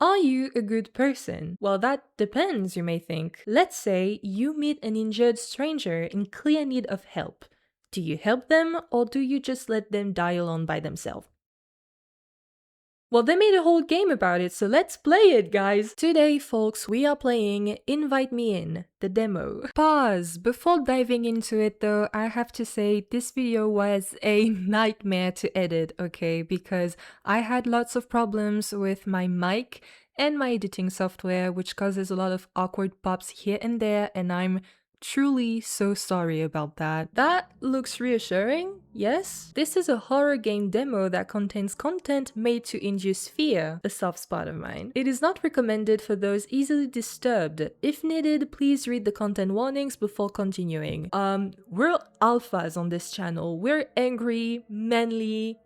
Are you a good person? Well, that depends, you may think. Let's say you meet an injured stranger in clear need of help. Do you help them or do you just let them die alone by themselves? Well, they made a whole game about it, so let's play it, guys! Today, folks, we are playing Invite Me In, the demo. Pause! Before diving into it though, I have to say this video was a nightmare to edit, okay? Because I had lots of problems with my mic and my editing software, which causes a lot of awkward pops here and there, and I'm truly so sorry about that. That looks reassuring, yes? This is a horror game demo that contains content made to induce fear, a soft spot of mine. It is not recommended for those easily disturbed. If needed, please read the content warnings before continuing. We're alphas on this channel. We're angry, manly,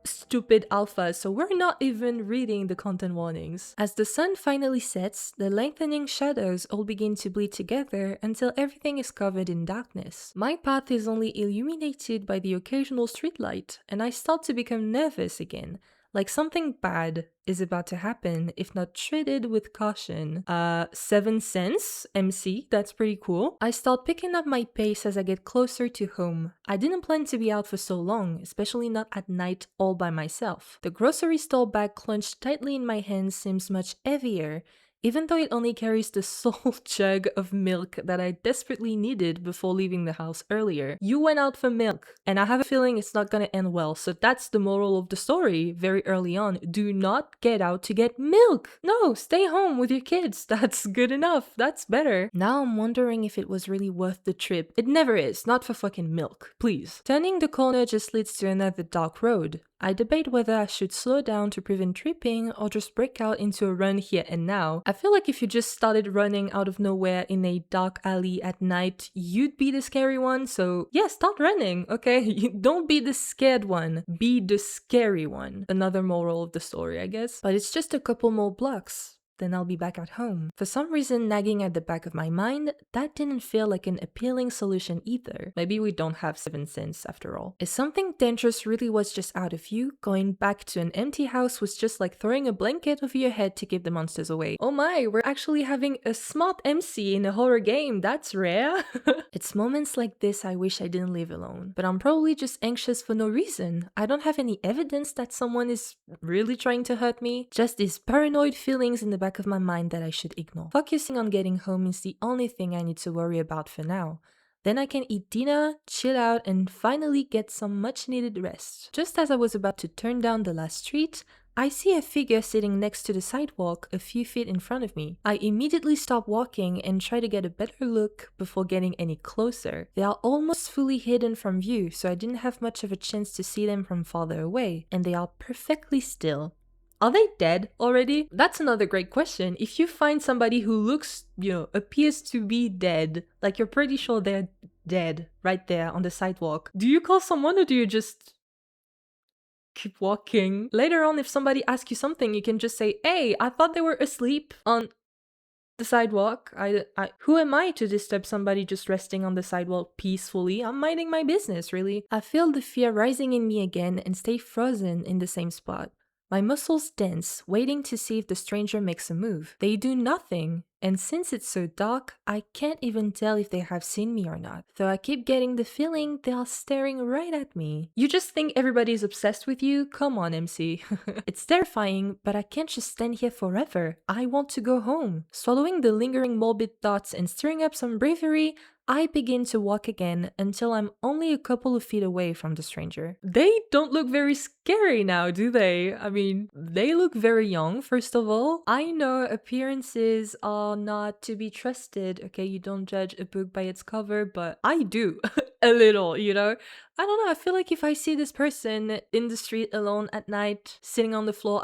stupid alphas, so we're not even reading the content warnings. As the sun finally sets, the lengthening shadows all begin to bleed together until everything is covered in darkness. My path is only illuminated by the occasional streetlight, and I start to become nervous again, like something bad is about to happen if not treated with caution. 7 cents, MC, that's pretty cool. I start picking up my pace as I get closer to home. I didn't plan to be out for so long, especially not at night all by myself. The grocery store bag clenched tightly in my hand seems much heavier, even though it only carries the sole jug of milk that I desperately needed before leaving the house earlier. You went out for milk, and I have a feeling it's not gonna end well, so that's the moral of the story very early on. Do not get out to get milk! No, stay home with your kids. That's good enough. That's better. Now I'm wondering if it was really worth the trip. It never is, not for fucking milk. Please. Turning the corner just leads to another dark road. I debate whether I should slow down to prevent tripping or just break out into a run here and now. I feel like if you just started running out of nowhere in a dark alley at night, you'd be the scary one, so yeah, start running, okay? Don't be the scared one, be the scary one. Another moral of the story, I guess. But it's just a couple more blocks. Then I'll be back at home. For some reason nagging at the back of my mind, that didn't feel like an appealing solution either. Maybe we don't have 7 cents after all. If something dangerous really was just out of view, going back to an empty house was just like throwing a blanket over your head to keep the monsters away. Oh my, we're actually having a smart MC in a horror game, that's rare. It's moments like this I wish I didn't live alone. But I'm probably just anxious for no reason. I don't have any evidence that someone is really trying to hurt me. Just these paranoid feelings in the back of my mind that I should ignore. Focusing on getting home is the only thing I need to worry about for now. Then I can eat dinner, chill out, and finally get some much needed rest. Just as I was about to turn down the last street, I see a figure sitting next to the sidewalk a few feet in front of me. I immediately stop walking and try to get a better look before getting any closer. They are almost fully hidden from view, so I didn't have much of a chance to see them from farther away, and they are perfectly still. Are they dead already? That's another great question. If you find somebody who looks, appears to be dead, like you're pretty sure they're dead right there on the sidewalk, do you call someone or do you just keep walking? Later on, if somebody asks you something, you can just say, hey, I thought they were asleep on the sidewalk. Who am I to disturb somebody just resting on the sidewalk peacefully? I'm minding my business, really. I feel the fear rising in me again and stay frozen in the same spot. My muscles tense, waiting to see if the stranger makes a move. They do nothing, and since it's so dark, I can't even tell if they have seen me or not. Though I keep getting the feeling they are staring right at me. You just think everybody's obsessed with you? Come on, MC. It's terrifying, but I can't just stand here forever. I want to go home. Swallowing the lingering morbid thoughts and stirring up some bravery, I begin to walk again until I'm only a couple of feet away from the stranger. They don't look very scary now, do they? I mean, they look very young, first of all. I know appearances are not to be trusted, okay? You don't judge a book by its cover, but I do. A little, I don't know, I feel like if I see this person in the street alone at night, sitting on the floor,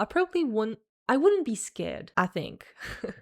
I wouldn't be scared, I think.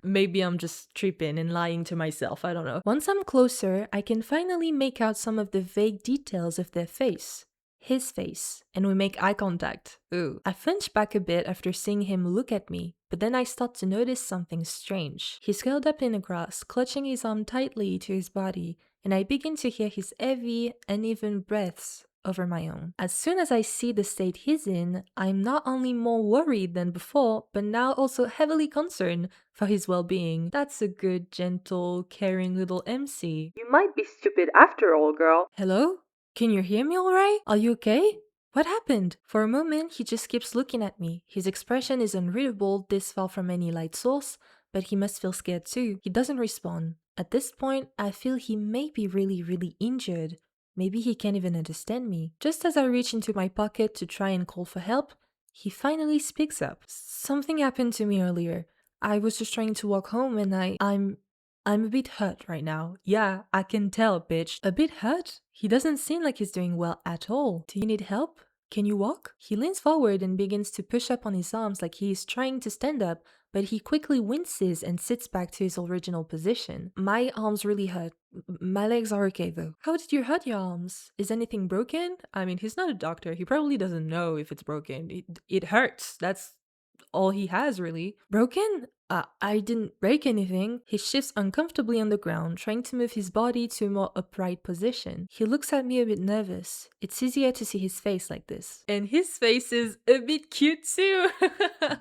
Maybe I'm just tripping and lying to myself, I don't know. Once I'm closer, I can finally make out some of the vague details of their face. His face, and we make eye contact. Ooh. I flinch back a bit after seeing him look at me, but then I start to notice something strange. He's curled up in the grass, clutching his arm tightly to his body, and I begin to hear his heavy, uneven breaths over my own. As soon as I see the state he's in, I'm not only more worried than before, but now also heavily concerned for his well-being. That's a good, gentle, caring little MC. You might be stupid after all, girl. Hello? Can you hear me all right? Are you okay? What happened? For a moment, he just keeps looking at me. His expression is unreadable this far from any light source, but he must feel scared too. He doesn't respond. At this point, I feel he may be really injured. Maybe he can't even understand me. Just as I reach into my pocket to try and call for help, he finally speaks up. Something happened to me earlier. I was just trying to walk home and I'm a bit hurt right now. Yeah, I can tell, bitch. A bit hurt? He doesn't seem like he's doing well at all. Do you need help? Can you walk? He leans forward and begins to push up on his arms like he is trying to stand up, but he quickly winces and sits back to his original position. My arms really hurt. My legs are okay though. How did you hurt your arms? Is anything broken? I mean, he's not a doctor. He probably doesn't know if it's broken. It hurts. That's all he has, really. Broken? I didn't break anything. He shifts uncomfortably on the ground, trying to move his body to a more upright position. He looks at me a bit nervous. It's easier to see his face like this. And his face is a bit cute too.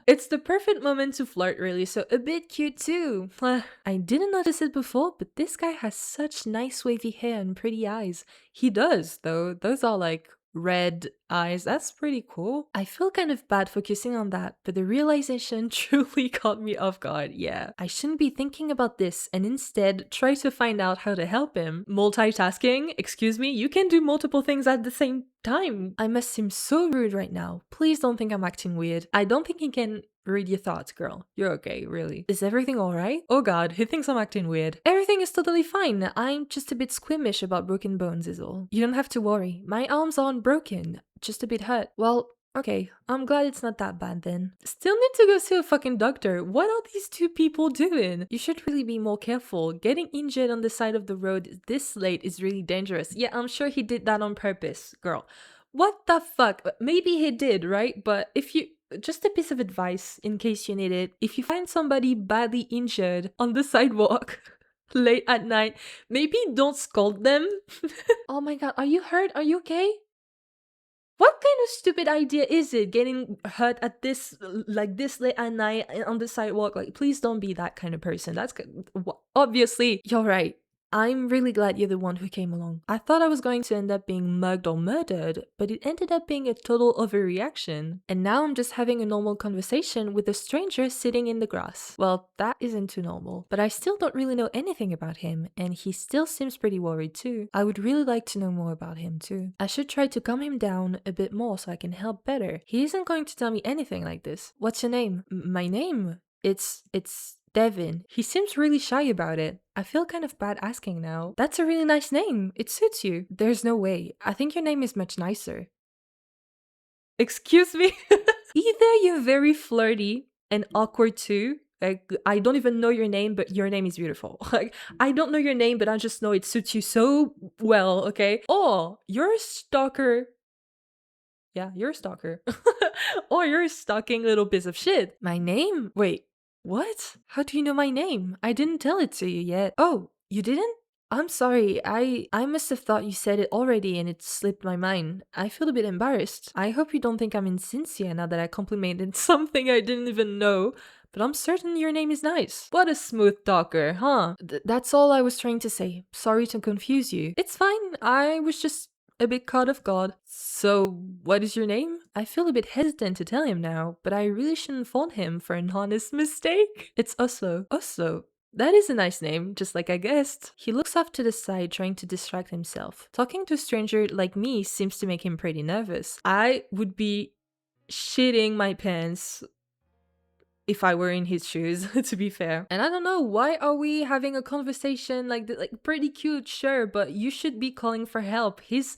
It's the perfect moment to flirt, really, so a bit cute too. I didn't notice it before, but this guy has such nice wavy hair and pretty eyes. He does, though. Those are like red eyes. That's pretty cool. I feel kind of bad focusing on that, but the realization truly caught me off guard. Yeah, I shouldn't be thinking about this and instead try to find out how to help him. Multitasking? Excuse me? You can do multiple things at the same time. I must seem so rude right now. Please don't think I'm acting weird. I don't think he can read your thoughts, girl. You're okay, really. Is everything alright? Oh god, he thinks I'm acting weird. Everything is totally fine. I'm just a bit squeamish about broken bones is all. You don't have to worry. My arms aren't broken. Just a bit hurt. Well, okay, I'm glad it's not that bad then. Still need to go see a fucking doctor. What are these two people doing? You should really be more careful. Getting injured on the side of the road this late is really dangerous. Yeah, I'm sure he did that on purpose, girl. What the fuck? Maybe he did, right? But if you... Just a piece of advice in case you need it. If you find somebody badly injured on the sidewalk late at night, maybe don't scold them. Oh my god, are you hurt? Are you okay? What kind of stupid idea is it, getting hurt at this, like this late at night on the sidewalk? Like, please don't be that kind of person. That's obviously, you're right. I'm really glad you're the one who came along. I thought I was going to end up being mugged or murdered, but it ended up being a total overreaction. And now I'm just having a normal conversation with a stranger sitting in the grass. Well, that isn't too normal, but I still don't really know anything about him, and he still seems pretty worried too. I would really like to know more about him too. I should try to calm him down a bit more so I can help better. He isn't going to tell me anything like this. What's your name? My name? It's Devyn. He seems really shy about it. I feel kind of bad asking now. That's a really nice name. It suits you. There's no way. I think your name is much nicer. Excuse me? Either you're very flirty and awkward too. Like, I don't even know your name, but your name is beautiful. Like, I don't know your name, but I just know it suits you so well, okay? Or you're a stalker. Yeah, you're a stalker. Or you're a stalking little piece of shit. My name? Wait. What? How do you know my name? I didn't tell it to you yet. Oh, you didn't? I'm sorry. I must have thought you said it already and it slipped my mind. I feel a bit embarrassed. I hope you don't think I'm insincere now that I complimented something I didn't even know. But I'm certain your name is nice. What a smooth talker, huh? That's all I was trying to say. Sorry to confuse you. It's fine. I was just a bit caught off guard. So, what is your name? I feel a bit hesitant to tell him now, but I really shouldn't fault him for an honest mistake. It's Oslo. Oslo. That is a nice name, just like I guessed. He looks off to the side, trying to distract himself. Talking to a stranger like me seems to make him pretty nervous. I would be shitting my pants if I were in his shoes, to be fair. And I don't know, why are we having a conversation like pretty cute, sure, but you should be calling for help. He's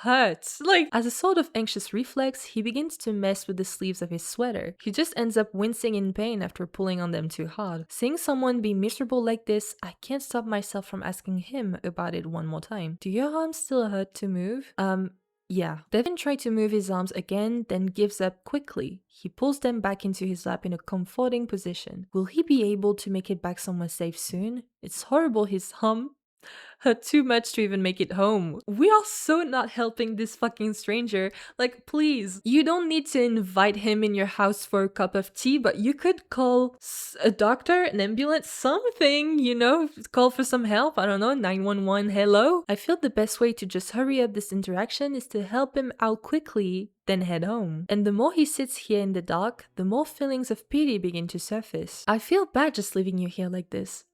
hurt. Like, as a sort of anxious reflex, he begins to mess with the sleeves of his sweater. He just ends up wincing in pain after pulling on them too hard. Seeing someone be miserable like this, I can't stop myself from asking him about it one more time. Do your arms still hurt to move? Yeah. Devyn tried to move his arms again, then gives up quickly. He pulls them back into his lap in a comforting position. Will he be able to make it back somewhere safe soon? It's horrible his Too much to even make it home. We are so not helping this fucking stranger. Like, please, you don't need to invite him in your house for a cup of tea, but you could call a doctor, an ambulance, something, call for some help. I don't know, 911, hello? I feel the best way to just hurry up this interaction is to help him out quickly, then head home. And the more he sits here in the dark, the more feelings of pity begin to surface. I feel bad just leaving you here like this.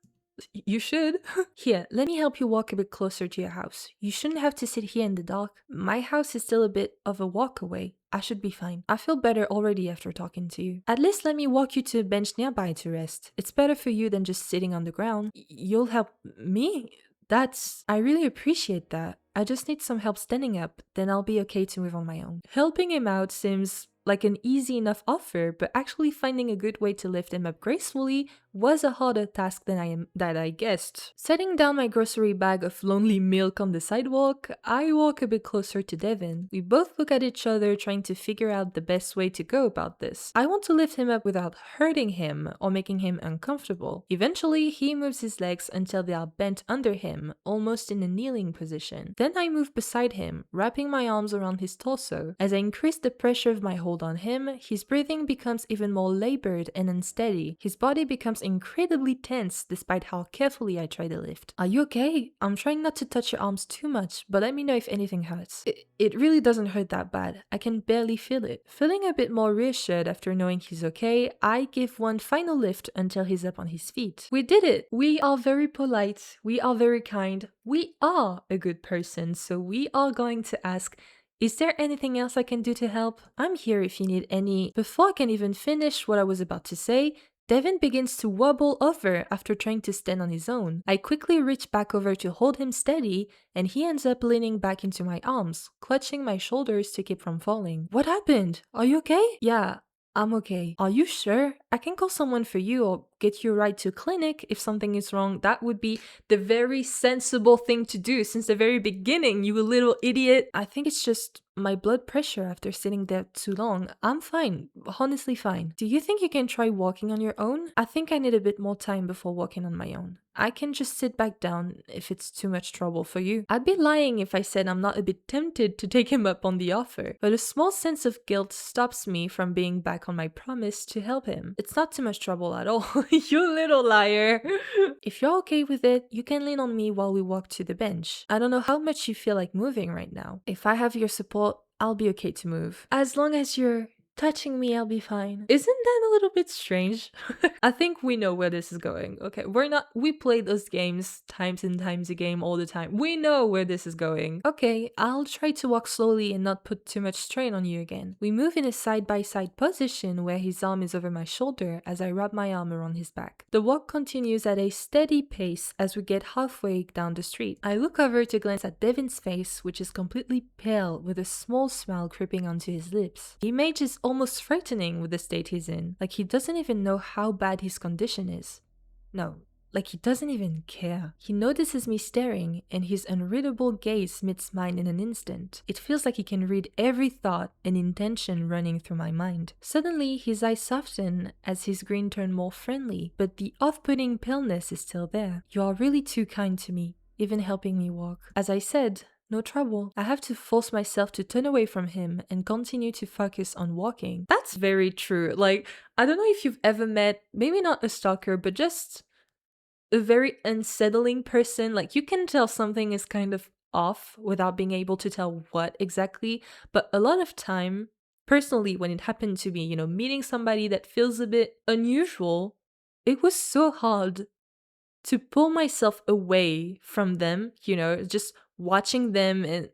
You should. Here, let me help you walk a bit closer to your house. You shouldn't have to sit here in the dark. My house is still a bit of a walk away. I should be fine. I feel better already after talking to you. At least let me walk you to a bench nearby to rest. It's better for you than just sitting on the ground. You'll help me? I really appreciate that. I just need some help standing up, then I'll be okay to move on my own. Helping him out seems like an easy enough offer, but actually finding a good way to lift him up gracefully was a harder task than I guessed. Setting down my grocery bag of lonely milk on the sidewalk, I walk a bit closer to Devyn. We both look at each other trying to figure out the best way to go about this. I want to lift him up without hurting him or making him uncomfortable. Eventually, he moves his legs until they are bent under him, almost in a kneeling position. Then I move beside him, wrapping my arms around his torso. As I increase the pressure of my hold on him, his breathing becomes even more labored and unsteady. His body becomes incredibly tense despite how carefully I try to lift. Are you okay? I'm trying not to touch your arms too much, but let me know if anything hurts. It really doesn't hurt that bad. I can barely feel it. Feeling a bit more reassured after knowing he's okay, I give one final lift until he's up on his feet. We did it! We are very polite. We are very kind. We are a good person, so we are going to ask, is there anything else I can do to help? I'm here if you need any. Before I can even finish what I was about to say, Devyn begins to wobble over after trying to stand on his own. I quickly reach back over to hold him steady, and he ends up leaning back into my arms, clutching my shoulders to keep from falling. What happened? Are you okay? Yeah, I'm okay. Are you sure? I can call someone for you or get you a ride to a clinic if something is wrong. That would be the very sensible thing to do since the very beginning, you little idiot. I think it's just my blood pressure after sitting there too long. I'm fine, honestly fine. Do you think you can try walking on your own? I think I need a bit more time before walking on my own. I can just sit back down if it's too much trouble for you. I'd be lying if I said I'm not a bit tempted to take him up on the offer, but a small sense of guilt stops me from being back on my promise to help him. It's not too much trouble at all. You little liar. If you're okay with it, you can lean on me while we walk to the bench. I don't know how much you feel like moving right now. If I have your support, I'll be okay to move. As long as you're touching me, I'll be fine. Isn't that a little bit strange? I think we know where this is going. Okay, we play those games times and times again all the time. We know where this is going. Okay, I'll try to walk slowly and not put too much strain on you again. We move in a side-by-side position where his arm is over my shoulder as I wrap my arm around his back. The walk continues at a steady pace as we get halfway down the street. I look over to glance at Devyn's face, which is completely pale with a small smile creeping onto his lips. The image is almost frightening with the state he's in, like he doesn't even know how bad his condition is. No, like he doesn't even care. He notices me staring, and his unreadable gaze meets mine in an instant. It feels like he can read every thought and intention running through my mind. Suddenly, his eyes soften as his grin turns more friendly, but the off-putting paleness is still there. You are really too kind to me, even helping me walk. As I said, no trouble. I have to force myself to turn away from him and continue to focus on walking. That's very true. Like, I don't know if you've ever met, maybe not a stalker, but just a very unsettling person. Like, you can tell something is kind of off without being able to tell what exactly. But a lot of time, personally, when it happened to me, meeting somebody that feels a bit unusual, it was so hard to pull myself away from them, just watching them, and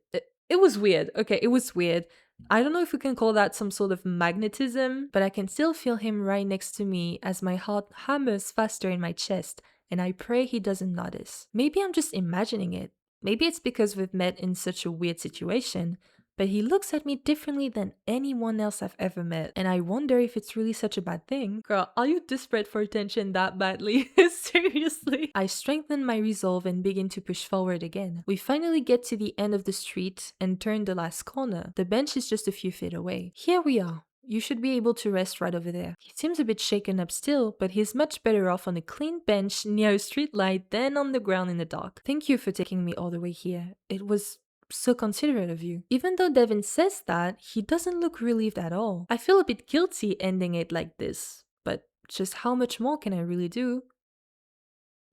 it was weird. Okay, it was weird. I don't know if we can call that some sort of magnetism, but I can still feel him right next to me as my heart hammers faster in my chest, and I pray he doesn't notice. Maybe I'm just imagining it. Maybe it's because we've met in such a weird situation, but he looks at me differently than anyone else I've ever met, and I wonder if it's really such a bad thing. Girl, are you desperate for attention that badly? Seriously? I strengthen my resolve and begin to push forward again. We finally get to the end of the street and turn the last corner. The bench is just a few feet away. Here we are. You should be able to rest right over there. He seems a bit shaken up still, but he's much better off on a clean bench near a street light than on the ground in the dark. Thank you for taking me all the way here. It was so considerate of you. Even though Devyn says that, he doesn't look relieved at all. I feel a bit guilty ending it like this, but just how much more can I really do?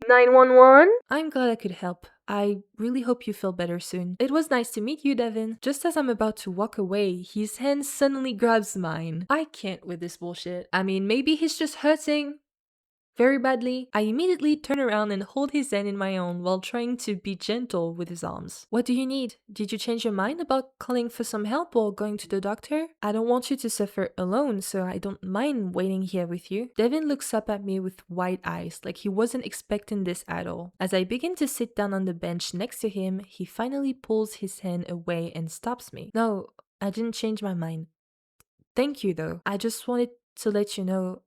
911? I'm glad I could help. I really hope you feel better soon. It was nice to meet you, Devyn. Just as I'm about to walk away, his hand suddenly grabs mine. I can't with this bullshit. I mean, maybe he's just hurting very badly. I immediately turn around and hold his hand in my own while trying to be gentle with his arms. What do you need? Did you change your mind about calling for some help or going to the doctor? I don't want you to suffer alone, so I don't mind waiting here with you. Devyn looks up at me with wide eyes, like he wasn't expecting this at all. As I begin to sit down on the bench next to him, he finally pulls his hand away and stops me. No, I didn't change my mind. Thank you though. I just wanted to let you know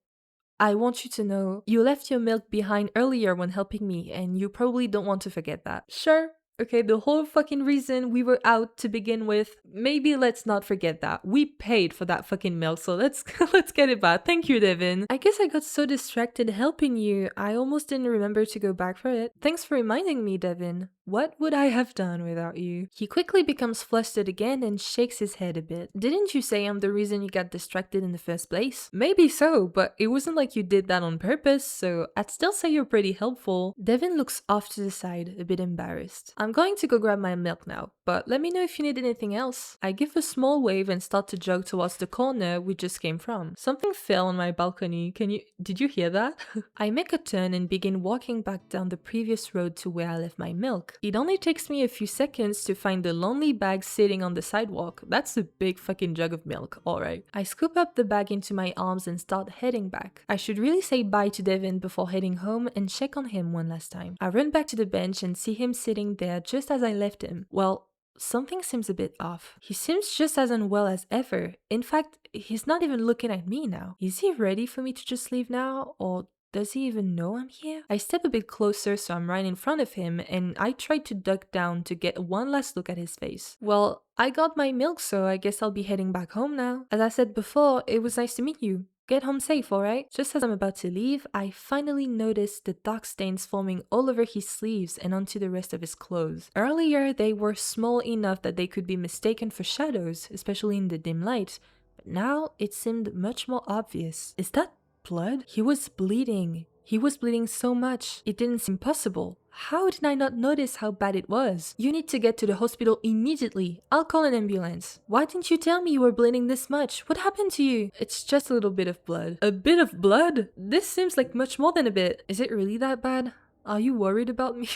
I want you to know you left your milk behind earlier when helping me, and you probably don't want to forget that. Sure. Okay, the whole fucking reason we were out to begin with, maybe let's not forget that. We paid for that fucking milk, so let's let's get it back. Thank you, Devyn. I guess I got so distracted helping you, I almost didn't remember to go back for it. Thanks for reminding me, Devyn. What would I have done without you? He quickly becomes flustered again and shakes his head a bit. Didn't you say I'm the reason you got distracted in the first place? Maybe so, but it wasn't like you did that on purpose, so I'd still say you're pretty helpful. Devyn looks off to the side, a bit embarrassed. I'm going to go grab my milk now, but let me know if you need anything else. I give a small wave and start to jog towards the corner we just came from. Something fell on my balcony. Did you hear that? I make a turn and begin walking back down the previous road to where I left my milk. It only takes me a few seconds to find the lonely bag sitting on the sidewalk. That's a big fucking jug of milk, alright. I scoop up the bag into my arms and start heading back. I should really say bye to Devyn before heading home and check on him one last time. I run back to the bench and see him sitting there just as I left him. Well, something seems a bit off. He seems just as unwell as ever. In fact, he's not even looking at me now. Is he ready for me to just leave now, or does he even know I'm here? I step a bit closer so I'm right in front of him, and I try to duck down to get one last look at his face. Well, I got my milk, so I guess I'll be heading back home now. As I said before, it was nice to meet you. Get home safe, alright? Just as I'm about to leave, I finally notice the dark stains forming all over his sleeves and onto the rest of his clothes. Earlier, they were small enough that they could be mistaken for shadows, especially in the dim light, but now it seemed much more obvious. Is that blood? He was bleeding. He was bleeding so much. It didn't seem possible. How did I not notice how bad it was? You need to get to the hospital immediately. I'll call an ambulance. Why didn't you tell me you were bleeding this much? What happened to you? It's just a little bit of blood. A bit of blood? This seems like much more than a bit. Is it really that bad? Are you worried about me?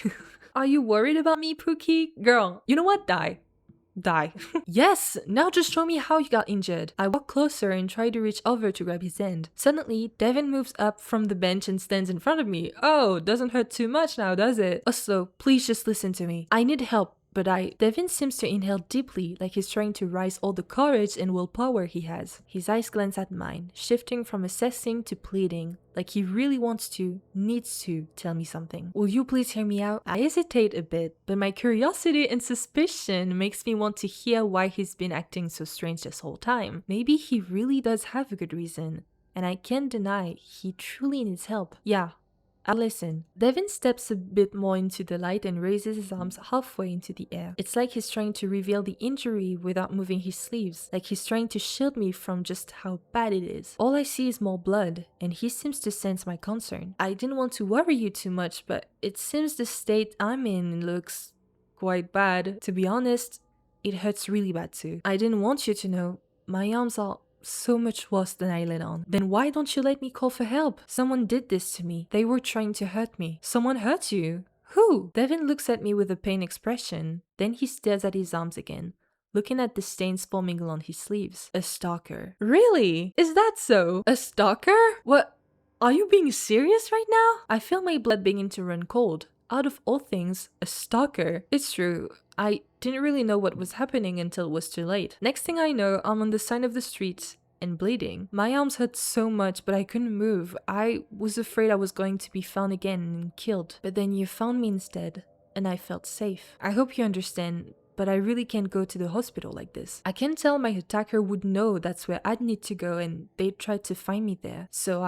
Are you worried about me, Pookie? Girl, you know what? Die. Yes, now just show me how you got injured. I walk closer and try to reach over to grab his hand. Suddenly, Devyn moves up from the bench and stands in front of me. Oh, doesn't hurt too much now, does it? Also, please just listen to me. I need help. But Devyn seems to inhale deeply, like he's trying to rise all the courage and willpower he has. His eyes glance at mine, shifting from assessing to pleading, like he really needs to tell me something. Will you please hear me out? I hesitate a bit, but my curiosity and suspicion makes me want to hear why he's been acting so strange this whole time. Maybe he really does have a good reason, and I can't deny he truly needs help. Yeah. I'll listen. Devyn steps a bit more into the light and raises his arms halfway into the air. It's like he's trying to reveal the injury without moving his sleeves, like he's trying to shield me from just how bad it is. All I see is more blood, and he seems to sense my concern. I didn't want to worry you too much, but it seems the state I'm in looks quite bad. To be honest, it hurts really bad too. I didn't want you to know. My arms are so much worse than I let on. Then why don't you let me call for help? Someone did this to me. They were trying to hurt me. Someone hurt you? Who? Devyn looks at me with a pained expression. Then he stares at his arms again, looking at the stains forming along his sleeves. A stalker. Really? Is that so? A stalker? What? Are you being serious right now? I feel my blood begin to run cold. Out of all things, a stalker. It's true. I didn't really know what was happening until it was too late. Next thing I know, I'm on the side of the street and bleeding. My arms hurt so much, but I couldn't move. I was afraid I was going to be found again and killed. But then you found me instead, and I felt safe. I hope you understand. but I really can't go to the hospital like this. I can tell my attacker would know that's where I'd need to go and they'd try to find me there. So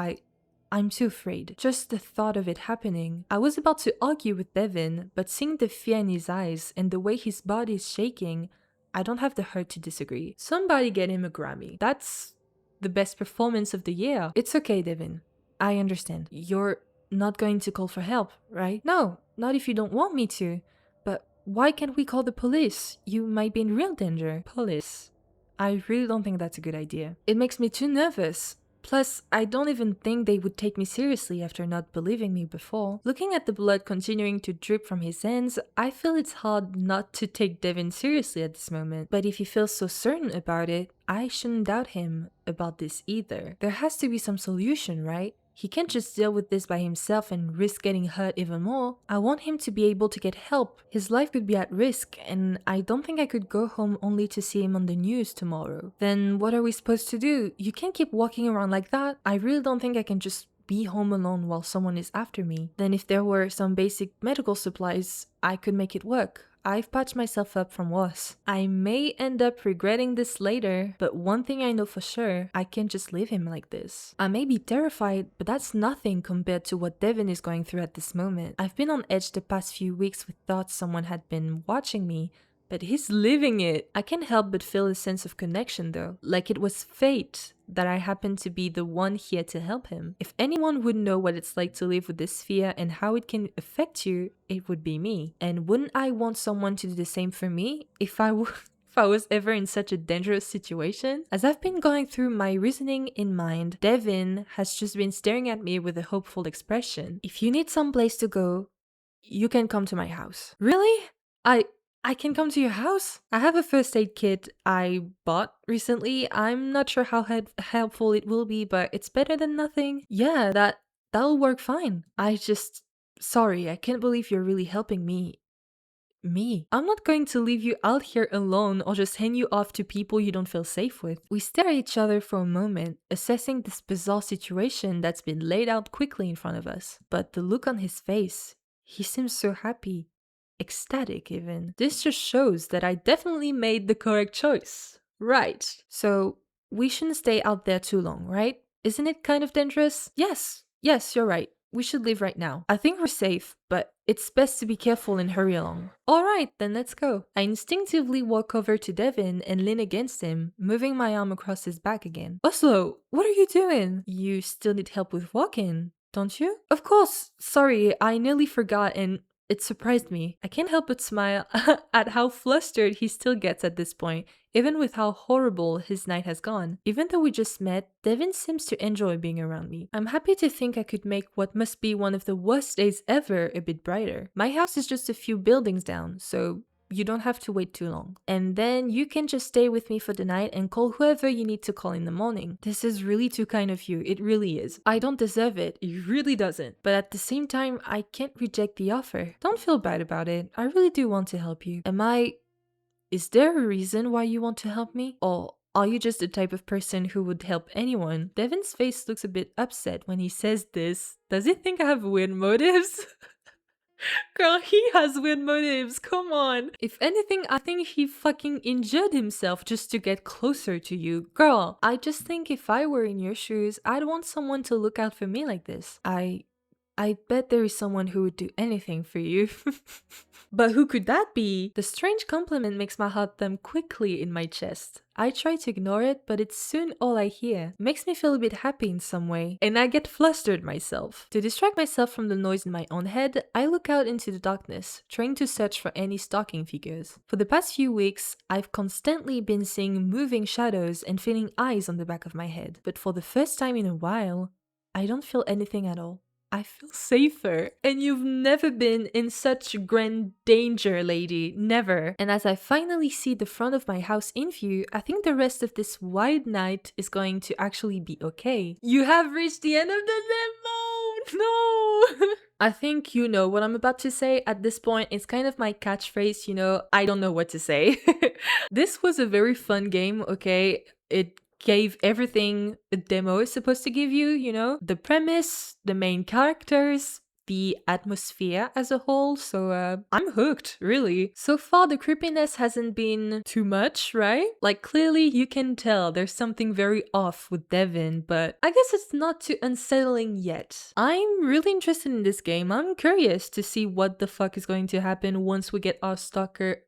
I'm too afraid. Just the thought of it happening. I was about to argue with Devyn, but seeing the fear in his eyes and the way his body is shaking, I don't have the heart to disagree. Somebody get him a Grammy. That's the best performance of the year. It's okay, Devyn. I understand. You're not going to call for help, right? No, not if you don't want me to. But why can't we call the police? You might be in real danger. Police. I really don't think that's a good idea. It makes me too nervous. Plus, I don't even think they would take me seriously after not believing me before. Looking at the blood continuing to drip from his hands, I feel it's hard not to take Devyn seriously at this moment. But if he feels so certain about it, I shouldn't doubt him about this either. There has to be some solution, right? He can't just deal with this by himself and risk getting hurt even more. I want him to be able to get help. His life could be at risk, and I don't think I could go home only to see him on the news tomorrow. Then what are we supposed to do? You can't keep walking around like that. I really don't think I can just be home alone while someone is after me. Then if there were some basic medical supplies, I could make it work. I've patched myself up from worse. I may end up regretting this later, but one thing I know for sure, I can't just leave him like this. I may be terrified, but that's nothing compared to what Devyn is going through at this moment. I've been on edge the past few weeks with thoughts someone had been watching me, but he's living it. I can't help but feel a sense of connection though, like it was fate that I happened to be the one here to help him. If anyone would know what it's like to live with this fear and how it can affect you, it would be me. And wouldn't I want someone to do the same for me if I was ever in such a dangerous situation? As I've been going through my reasoning in mind, Devyn has just been staring at me with a hopeful expression. If you need some place to go, you can come to my house. Really? I can come to your house? I have a first aid kit I bought recently. I'm not sure how helpful it will be, but it's better than nothing. Yeah, that'll work fine. Sorry, I can't believe you're really helping me. I'm not going to leave you out here alone or just hand you off to people you don't feel safe with. We stare at each other for a moment, assessing this bizarre situation that's been laid out quickly in front of us. But the look on his face, he seems so happy. Ecstatic even. This just shows that I definitely made the correct choice. Right. So we shouldn't stay out there too long, right? Isn't it kind of dangerous? Yes, you're right. We should leave right now. I think we're safe, but it's best to be careful and hurry along. Alright, then let's go. I instinctively walk over to Devyn and lean against him, moving my arm across his back again. Oslo, what are you doing? You still need help with walking, don't you? Of course. Sorry, I nearly forgot and it surprised me. I can't help but smile at how flustered he still gets at this point, even with how horrible his night has gone. Even though we just met, Devyn seems to enjoy being around me. I'm happy to think I could make what must be one of the worst days ever a bit brighter. My house is just a few buildings down, so you don't have to wait too long. And then you can just stay with me for the night and call whoever you need to call in the morning. This is really too kind of you. It really is. I don't deserve it. It really doesn't. But at the same time, I can't reject the offer. Don't feel bad about it. I really do want to help you. Is there a reason why you want to help me? Or are you just the type of person who would help anyone? Devyn's face looks a bit upset when he says this. Does he think I have weird motives? Girl, he has weird motives, come on. If anything, I think he fucking injured himself just to get closer to you. Girl, I just think if I were in your shoes, I'd want someone to look out for me like this. I bet there is someone who would do anything for you. But who could that be? The strange compliment makes my heart thump quickly in my chest. I try to ignore it, but it's soon all I hear. It makes me feel a bit happy in some way, and I get flustered myself. To distract myself from the noise in my own head, I look out into the darkness, trying to search for any stalking figures. For the past few weeks, I've constantly been seeing moving shadows and feeling eyes on the back of my head. But for the first time in a while, I don't feel anything at all. I feel safer. And you've never been in such grand danger, lady. Never. And as I finally see the front of my house in view, I think the rest of this wide night is going to actually be okay. You have reached the end of the demo! No! I think you know what I'm about to say. At this point, it's kind of my catchphrase, you know, I don't know what to say. This was a very fun game, okay? It gave everything a demo is supposed to give you, you know? The premise, the main characters, the atmosphere as a whole. So I'm hooked, really. So far, the creepiness hasn't been too much, right? Like, clearly you can tell there's something very off with Devyn, but I guess it's not too unsettling yet. I'm really interested in this game. I'm curious to see what the fuck is going to happen once we get our stalker,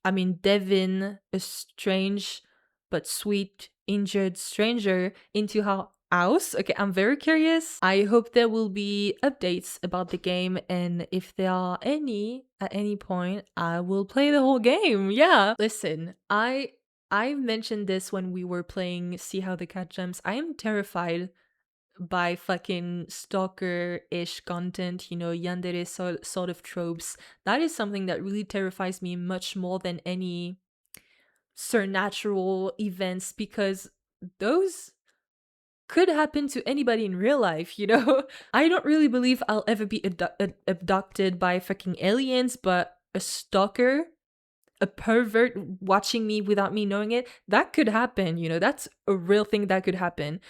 Devyn, a strange but sweet injured stranger, into our house. Okay, I'm very curious. I hope there will be updates about the game, and if there are any at any point, I will play the whole game. Yeah. Listen, I mentioned this when we were playing See How the Cat Jumps. I am terrified by fucking stalker-ish content, yandere sort of tropes. That is something that really terrifies me much more than any supernatural events, because those could happen to anybody in real life, I don't really believe I'll ever be abducted by fucking aliens, but a stalker, a pervert watching me without me knowing it, that could happen, that's a real thing that could happen.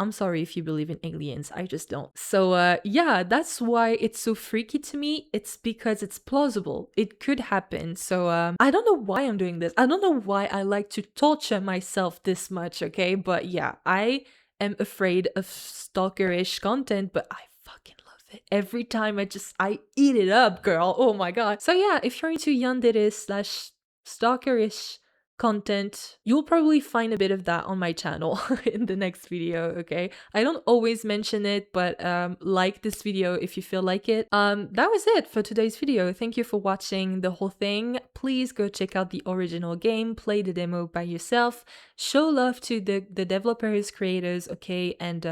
I'm sorry if you believe in aliens, I just don't. So yeah, that's why it's so freaky to me. It's because it's plausible. It could happen. So I don't know why I'm doing this. I don't know why I like to torture myself this much, okay? But yeah, I am afraid of stalkerish content, but I fucking love it. Every time I eat it up, girl. Oh my god. So yeah, if you're into yandere slash stalkerish content, you'll probably find a bit of that on my channel in the next video, okay? I don't always mention it, but like this video if you feel like it. That was it for today's video. Thank you for watching the whole thing. Please go check out the original game, play the demo by yourself, show love to the developers, creators, okay? And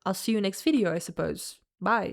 I'll see you next video, I suppose. Bye.